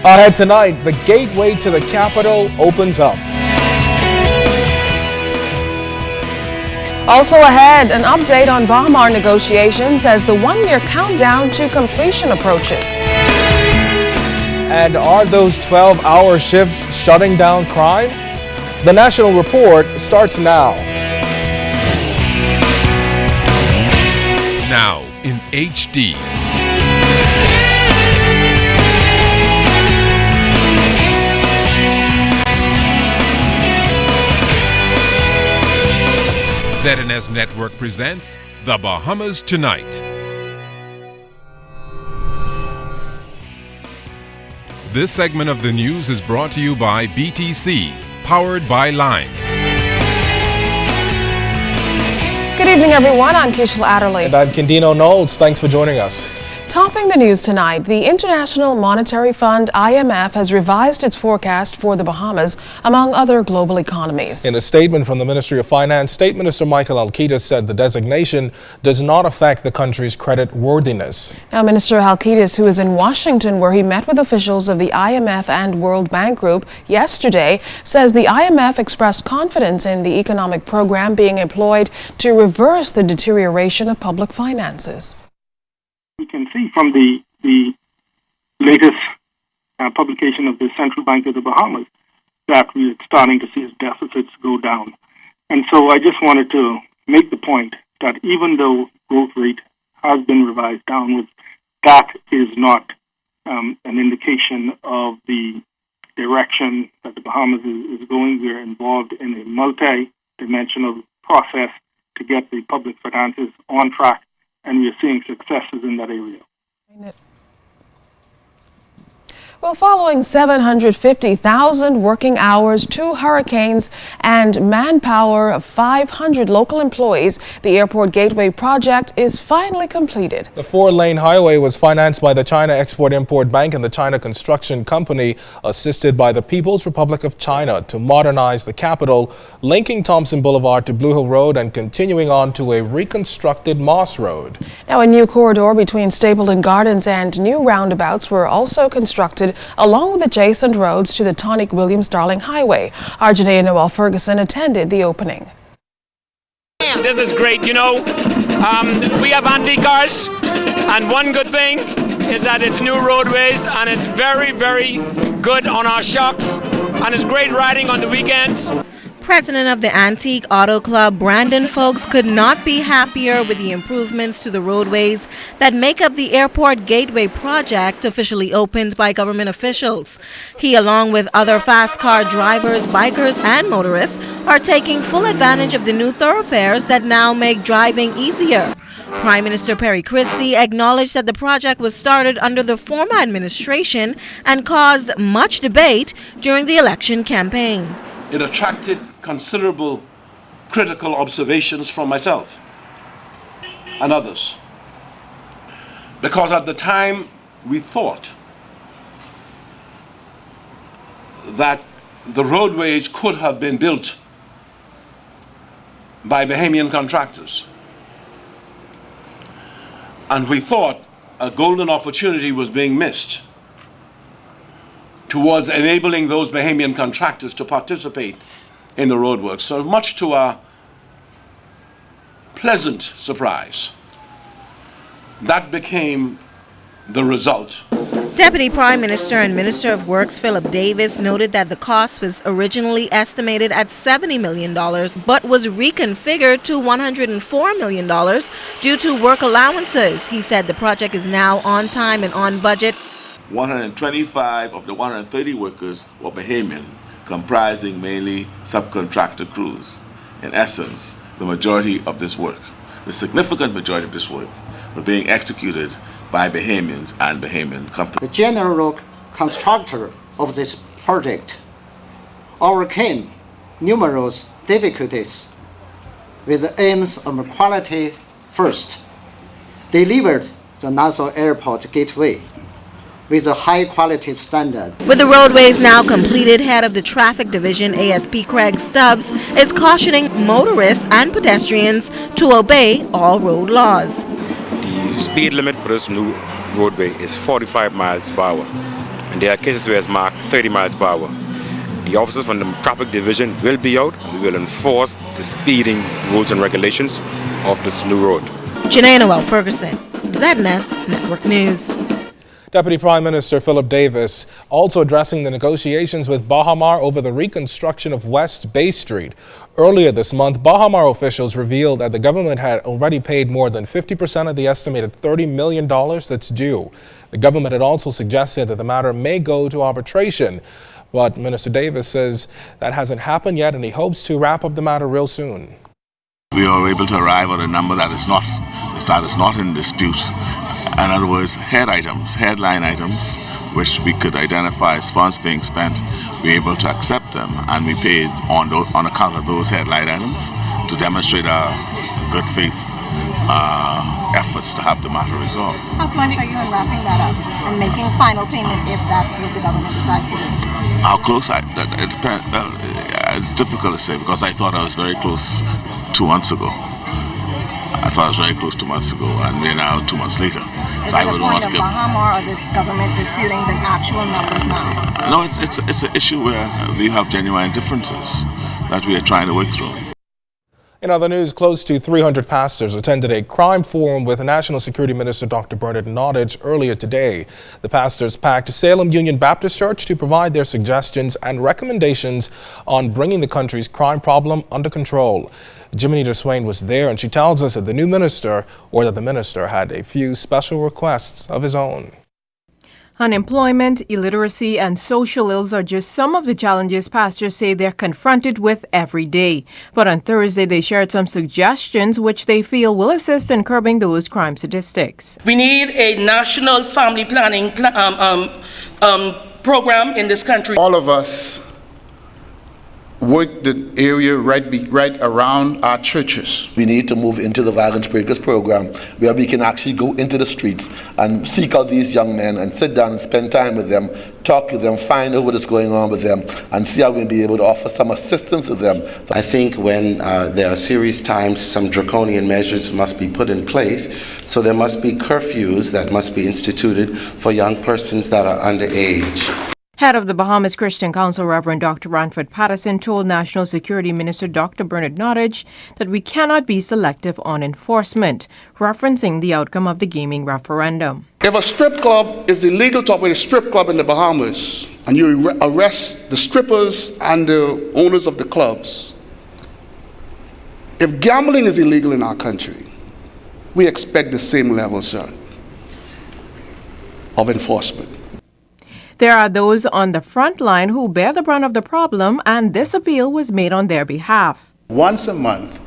Ahead tonight, the gateway to the capital opens up. Also ahead, an update on Bahmar negotiations as the one-year countdown to completion approaches. And are those 12-hour shifts shutting down crime? The National Report starts now. Now in HD. ZNS Network presents The Bahamas Tonight. This segment of the news is brought to you by BTC, powered by Lime. Good evening, everyone. I'm Kishla Adderley. And I'm Kendino Knowles. Thanks for joining us. Topping the news tonight, the International Monetary Fund, IMF, has revised its forecast for the Bahamas, among other global economies. In a statement from the Ministry of Finance, State Minister Michael Alquitas said the designation does not affect the country's credit worthiness. Now, Minister Alquitas, who is in Washington, where he met with officials of the IMF and World Bank Group yesterday, says the IMF expressed confidence in the economic program being employed to reverse the deterioration of public finances. We can see from the latest publication of the Central Bank of the Bahamas that we're starting to see its deficits go down. And so I just wanted to make the point that even though growth rate has been revised downwards, that is not an indication of the direction that the Bahamas is going. We're involved in a multi-dimensional process to get the public finances on track, and we are seeing successes in that area. Well, following 750,000 working hours, 2 hurricanes, and manpower of 500 local employees, the Airport Gateway project is finally completed. The 4-lane highway was financed by the China Export-Import Bank and the China Construction Company, assisted by the People's Republic of China, to modernize the capital, linking Thompson Boulevard to Blue Hill Road and continuing on to a reconstructed Moss Road. Now, a new corridor between Stapleton Gardens and new roundabouts were also constructed along with adjacent roads to the Tonic Williams-Darling Highway. Our Janaea Noel Ferguson attended the opening. This is great, you know. We have antique cars, and one good thing is that it's new roadways, and it's very, very good on our shocks, and it's great riding on the weekends. President of the Antique Auto Club, Brandon Folks, could not be happier with the improvements to the roadways that make up the Airport Gateway project officially opened by government officials. He, along with other fast car drivers, bikers, and motorists, are taking full advantage of the new thoroughfares that now make driving easier. Prime Minister Perry Christie acknowledged that the project was started under the former administration and caused much debate during the election campaign. It attracted considerable critical observations from myself and others, because at the time we thought that the roadways could have been built by Bahamian contractors, and we thought a golden opportunity was being missed towards enabling those Bahamian contractors to participate in the roadworks. So much to our pleasant surprise, that became the result. Deputy Prime Minister and Minister of Works Philip Davis noted that the cost was originally estimated at $70 million, but was reconfigured to $104 million due to work allowances. He said the project is now on time and on budget. 125 of the 130 workers were Bahamian, comprising mainly subcontractor crews. In essence, the majority of this work, the significant majority of this work, were being executed by Bahamians and Bahamian companies. The general constructor of this project overcame numerous difficulties with the aims of quality first, delivered the Nassau Airport Gateway with a high-quality standard. With the roadways now completed, head of the Traffic Division, ASP Craig Stubbs, is cautioning motorists and pedestrians to obey all road laws. The speed limit for this new roadway is 45 miles per hour. and there are cases where it's marked 30 miles per hour. The officers from the traffic division will be out and we will enforce the speeding rules and regulations of this new road. Janae Noel Ferguson, ZNS Network News. Deputy Prime Minister Philip Davis also addressing the negotiations with Bahamar over the reconstruction of West Bay Street. Earlier this month, Bahamar officials revealed that the government had already paid more than 50% of the estimated $30 million that's due. The government had also suggested that the matter may go to arbitration, but Minister Davis says that hasn't happened yet and he hopes to wrap up the matter real soon. We are able to arrive at a number that is not in dispute. In other words, headline items, which we could identify as funds being spent, we're able to accept them, and we paid on account of those headline items to demonstrate our good faith efforts to have the matter resolved. How close are you in wrapping that up and making final payment if that's what the government decides to do? How close? It depends. It's difficult to say because I thought I was very close 2 months ago. I thought I was very close 2 months ago, and we're now 2 months later. Is so I would want to give. Bahamar or the government disputing the actual numbers now? No, it's an issue where we have genuine differences that we are trying to work through. In other news, close to 300 pastors attended a crime forum with National Security Minister Dr. Bernard Nottage earlier today. The pastors packed Salem Union Baptist Church to provide their suggestions and recommendations on bringing the country's crime problem under control. Jiminita Swain was there, and she tells us that the minister had a few special requests of his own. Unemployment, illiteracy, and social ills are just some of the challenges pastors say they're confronted with every day. But on Thursday, they shared some suggestions which they feel will assist in curbing those crime statistics. We need a national family planning program in this country. All of us work the area right around our churches. We need to move into the Violence Breakers program where we can actually go into the streets and seek out these young men and sit down and spend time with them, talk to them, find out what is going on with them, and see how we'll be able to offer some assistance to them. I think when there are serious times, some draconian measures must be put in place. So there must be curfews that must be instituted for young persons that are underage. Head of the Bahamas Christian Council, Reverend Dr. Ranford Patterson, told National Security Minister Dr. Bernard Nottage that we cannot be selective on enforcement, referencing the outcome of the gaming referendum. If a strip club is illegal to operate a strip club in the Bahamas, and you arrest the strippers and the owners of the clubs, if gambling is illegal in our country, we expect the same level, sir, of enforcement. There are those on the front line who bear the brunt of the problem, and this appeal was made on their behalf. Once a month,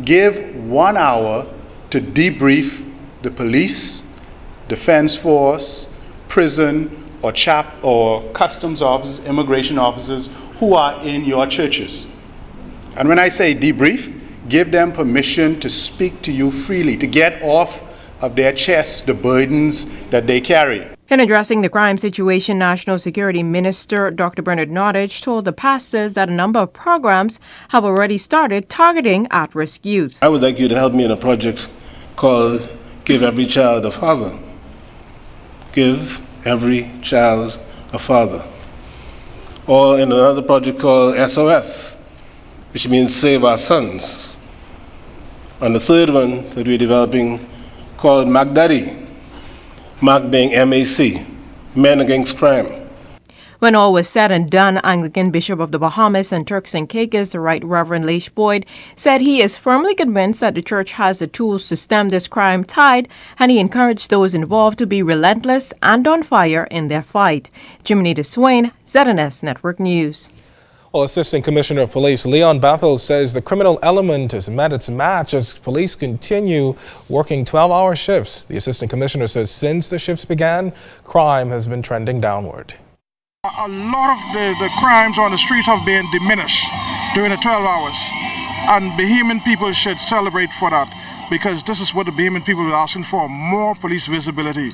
give 1 hour to debrief the police, defense force, prison, or customs officers, immigration officers who are in your churches. And when I say debrief, give them permission to speak to you freely, to get off of their chests the burdens that they carry. In addressing the crime situation, National Security Minister Dr. Bernard Nottage told the pastors that a number of programs have already started targeting at-risk youth. I would like you to help me in a project called Give Every Child a Father. Give Every Child a Father. Or in another project called SOS, which means Save Our Sons. And the third one that we're developing called MACDaddy. MAC being MAC, Men Against Crime. When all was said and done, Anglican Bishop of the Bahamas and Turks and Caicos, the Right Reverend Leish Boyd, said he is firmly convinced that the church has the tools to stem this crime tide, and he encouraged those involved to be relentless and on fire in their fight. Jiminita Swain, ZNS Network News. Well, Assistant Commissioner of Police Leon Bethel says the criminal element has met its match as police continue working 12-hour shifts. The Assistant Commissioner says since the shifts began, crime has been trending downward. A lot of the crimes on the streets have been diminished during the 12 hours. And Bahamian people should celebrate for that, because this is what the Bahamian people are asking for, more police visibility.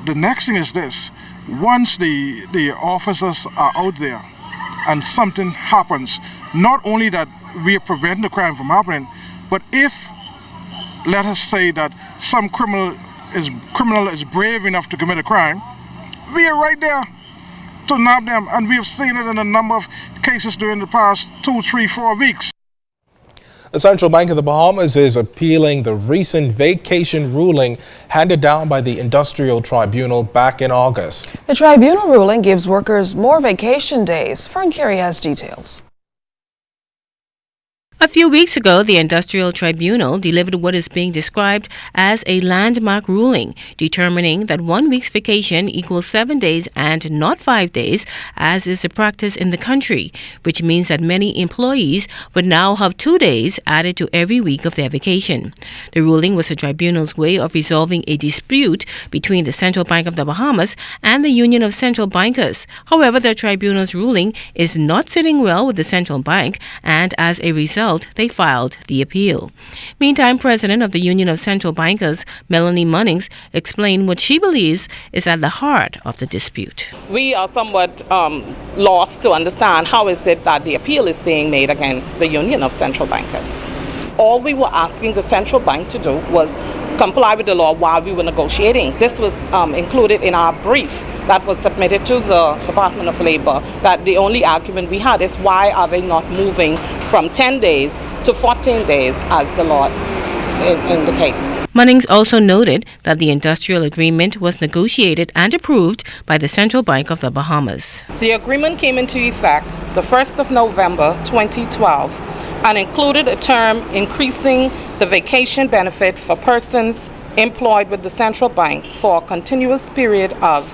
The next thing is this: once the officers are out there, and something happens, not only that we are preventing the crime from happening, but if, let us say that some criminal is brave enough to commit a crime, we are right there to nab them, and we have seen it in a number of cases during the past 2, 3, 4 weeks. The Central Bank of the Bahamas is appealing the recent vacation ruling handed down by the Industrial Tribunal back in August. The tribunal ruling gives workers more vacation days. Fern Carey has details. A few weeks ago, the Industrial Tribunal delivered what is being described as a landmark ruling, determining that 1 week's vacation equals 7 days and not 5 days, as is the practice in the country, which means that many employees would now have 2 days added to every week of their vacation. The ruling was the tribunal's way of resolving a dispute between the Central Bank of the Bahamas and the Union of Central Bankers. However, the tribunal's ruling is not sitting well with the central bank, and as a result, they filed the appeal. Meantime, President of the Union of Central Bankers, Melanie Munnings, explained what she believes is at the heart of the dispute. We are somewhat lost to understand how is it that the appeal is being made against the Union of Central Bankers. All we were asking the central bank to do was comply with the law while we were negotiating. This was included in our brief that was submitted to the Department of Labor, that the only argument we had is why are they not moving from 10 days to 14 days as the law indicates. Munnings also noted that the industrial agreement was negotiated and approved by the Central Bank of the Bahamas. The agreement came into effect the 1st of November 2012 and included a term increasing the vacation benefit for persons employed with the central bank for a continuous period of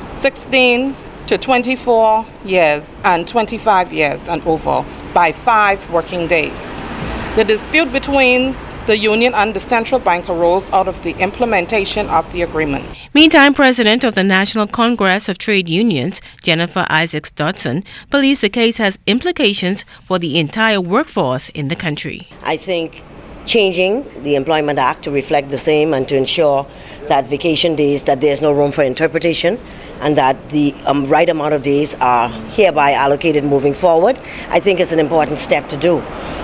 16 to 24 years and 25 years and over by 5 working days. The dispute between the union and the central bank arose out of the implementation of the agreement. Meantime, President of the National Congress of Trade Unions, Jennifer Isaacs-Dodson, believes the case has implications for the entire workforce in the country. I think changing the Employment Act to reflect the same and to ensure that vacation days, that there's no room for interpretation and that the right amount of days are hereby allocated moving forward, I think is an important step to do.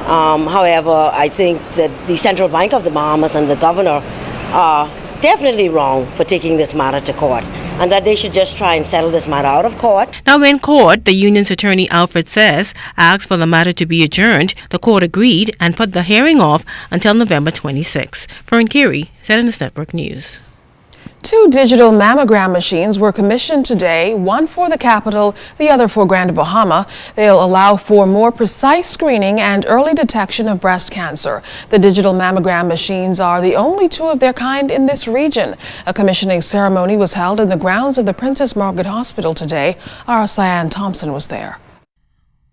However, I think that the Central Bank of the Bahamas and the governor are definitely wrong for taking this matter to court, and that they should just try and settle this matter out of court. Now, in court, the union's attorney Alfred Says asked for the matter to be adjourned. The court agreed and put the hearing off until November 26. Fern Carey, ZNS Network News. 2 digital mammogram machines were commissioned today, one for the capital, the other for Grand Bahama. They'll allow for more precise screening and early detection of breast cancer. The digital mammogram machines are the only 2 of their kind in this region. A commissioning ceremony was held in the grounds of the Princess Margaret Hospital today. Our Cyan Thompson was there.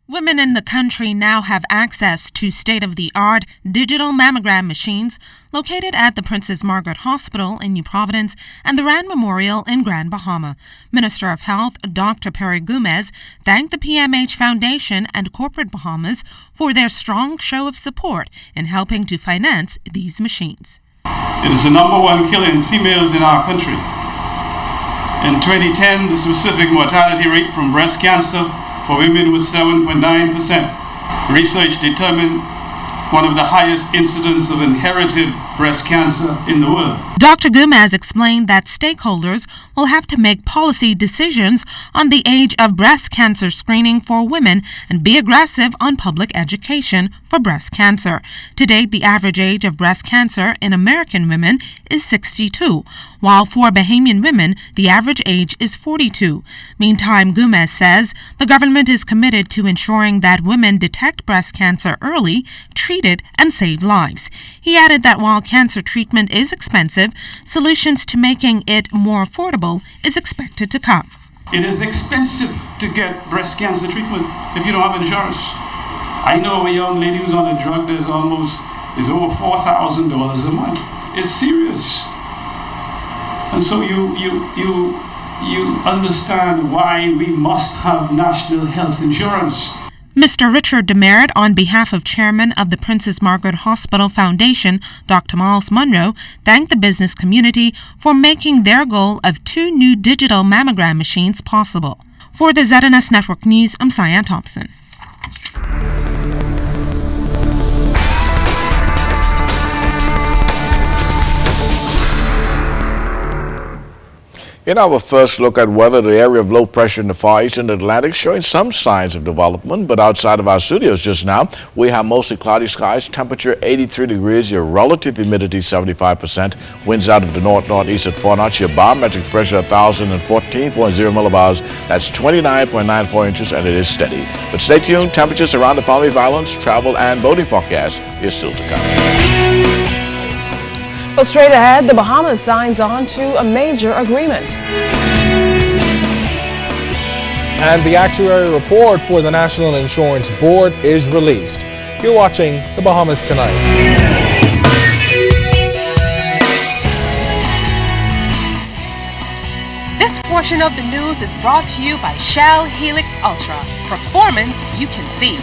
Women in the country now have access to state-of-the-art digital mammogram machines located at the Princess Margaret Hospital in New Providence and the Rand Memorial in Grand Bahama. Minister of Health Dr. Perry Gomez thanked the PMH Foundation and Corporate Bahamas for their strong show of support in helping to finance these machines. It is the #1 killer in females in our country. In 2010, the specific mortality rate from breast cancer for women was 7.9%. Research determined one of the highest incidents of inherited breast cancer in the world. Dr. Gomez explained that stakeholders will have to make policy decisions on the age of breast cancer screening for women and be aggressive on public education for breast cancer. To date, the average age of breast cancer in American women is 62, while for Bahamian women, the average age is 42. Meantime, Gomez says the government is committed to ensuring that women detect breast cancer early, treat it, and save lives. He added that while cancer treatment is expensive, solutions to making it more affordable is expected to come. It is expensive to get breast cancer treatment if you don't have insurance. I know a young lady who's on a drug that's is over $4,000 a month. It's serious. And so you understand why we must have national health insurance. Mr. Richard Demerit, on behalf of Chairman of the Princess Margaret Hospital Foundation, Dr. Miles Monroe, thanked the business community for making their goal of 2 new digital mammogram machines possible. For the ZNS Network News, I'm Cyan Thompson. In our first look at weather, the area of low pressure in the far eastern Atlantic showing some signs of development, but outside of our studios just now, we have mostly cloudy skies, temperature 83 degrees, your relative humidity 75%, winds out of the north-northeast at 4 knots, your barometric pressure 1,014.0 millibars, that's 29.94 inches, and it is steady. But stay tuned, temperatures around the family violence, travel, and boating forecast is still to come. Well, straight ahead, the Bahamas signs on to a major agreement. And the actuary report for the National Insurance Board is released. You're watching the Bahamas Tonight. This portion of the news is brought to you by Shell Helix Ultra. Performance you can see.